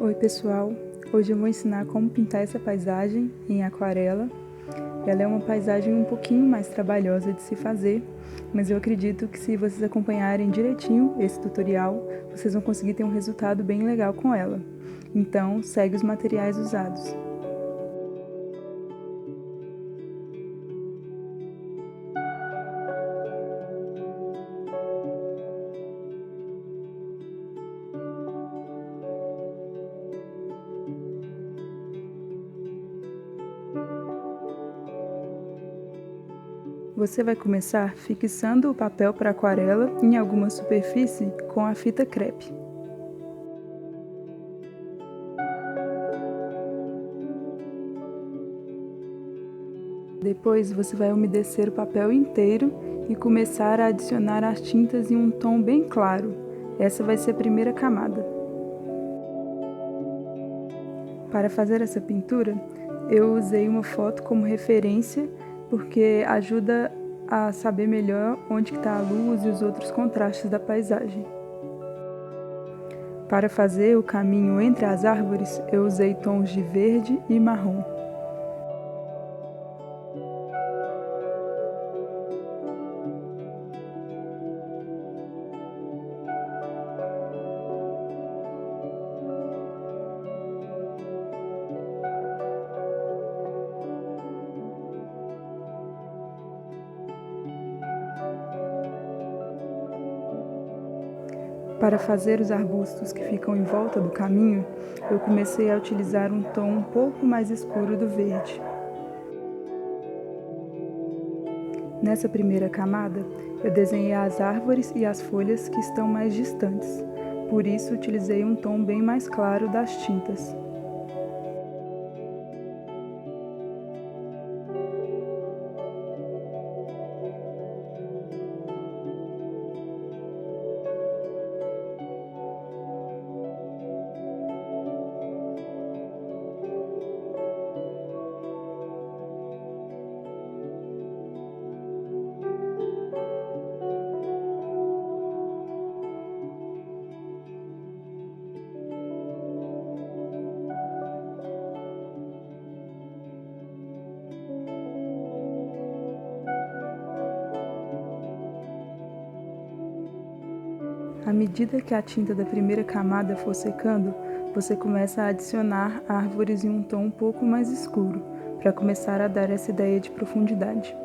Oi pessoal, hoje eu vou ensinar como pintar essa paisagem em aquarela. Ela é uma paisagem um pouquinho mais trabalhosa de se fazer, mas eu acredito que se vocês acompanharem direitinho esse tutorial, vocês vão conseguir ter um resultado bem legal com ela. Então, segue os materiais usados. Você vai começar fixando o papel para aquarela em alguma superfície com a fita crepe. Depois você vai umedecer o papel inteiro e começar a adicionar as tintas em um tom bem claro. Essa vai ser a primeira camada. Para fazer essa pintura, eu usei uma foto como referência porque ajuda a saber melhor onde está a luz e os outros contrastes da paisagem. Para fazer o caminho entre as árvores, eu usei tons de verde e marrom. Para fazer os arbustos que ficam em volta do caminho, eu comecei a utilizar um tom um pouco mais escuro do verde. Nessa primeira camada, eu desenhei as árvores e as folhas que estão mais distantes, por isso utilizei um tom bem mais claro das tintas. À medida que a tinta da primeira camada for secando, você começa a adicionar árvores em um tom um pouco mais escuro, para começar a dar essa ideia de profundidade.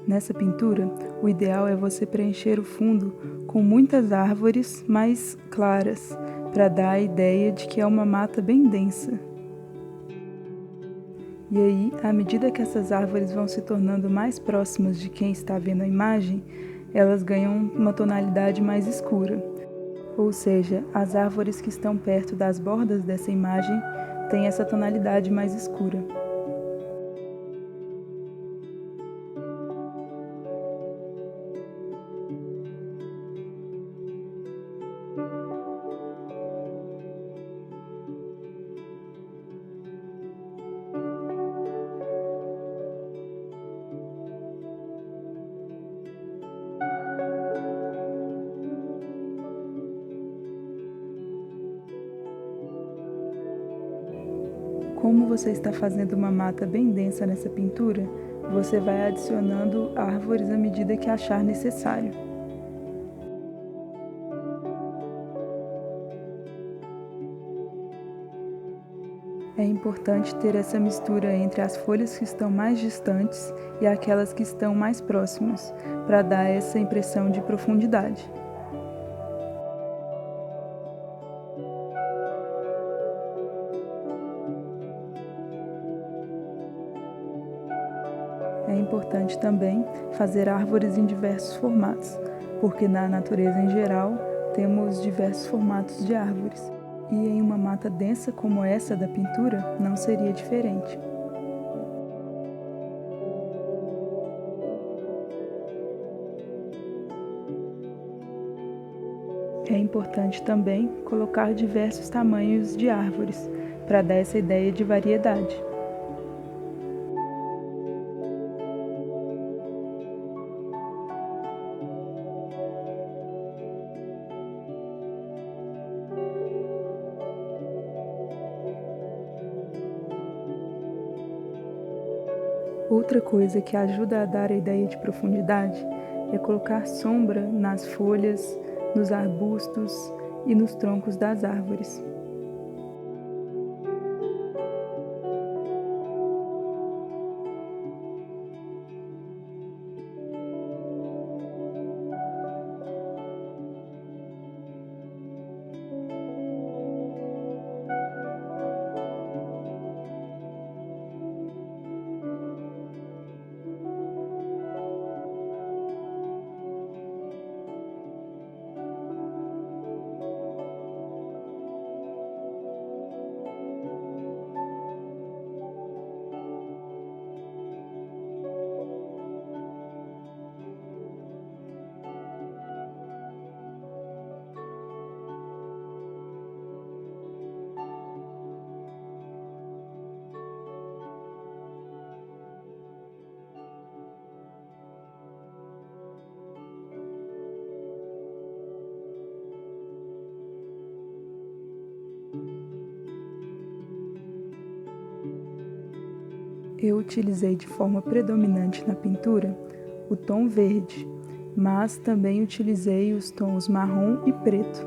Nessa pintura, o ideal é você preencher o fundo com muitas árvores mais claras, para dar a ideia de que é uma mata bem densa. E aí, à medida que essas árvores vão se tornando mais próximas de quem está vendo a imagem, elas ganham uma tonalidade mais escura. Ou seja, as árvores que estão perto das bordas dessa imagem têm essa tonalidade mais escura. Como você está fazendo uma mata bem densa nessa pintura, você vai adicionando árvores à medida que achar necessário. É importante ter essa mistura entre as folhas que estão mais distantes e aquelas que estão mais próximas, para dar essa impressão de profundidade. É importante também fazer árvores em diversos formatos, porque na natureza em geral temos diversos formatos de árvores. E em uma mata densa como essa da pintura, não seria diferente. É importante também colocar diversos tamanhos de árvores, para dar essa ideia de variedade. Outra coisa que ajuda a dar a ideia de profundidade é colocar sombra nas folhas, nos arbustos e nos troncos das árvores. Eu utilizei de forma predominante na pintura o tom verde, mas também utilizei os tons marrom e preto.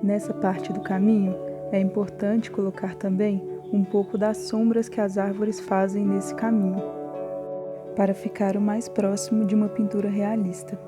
Nessa parte do caminho, é importante colocar também um pouco das sombras que as árvores fazem nesse caminho, para ficar o mais próximo de uma pintura realista.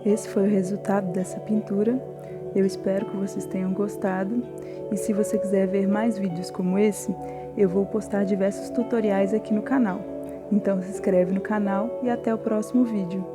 Esse foi o resultado dessa pintura. Eu espero que vocês tenham gostado. E se você quiser ver mais vídeos como esse, eu vou postar diversos tutoriais aqui no canal. Então se inscreve no canal e até o próximo vídeo.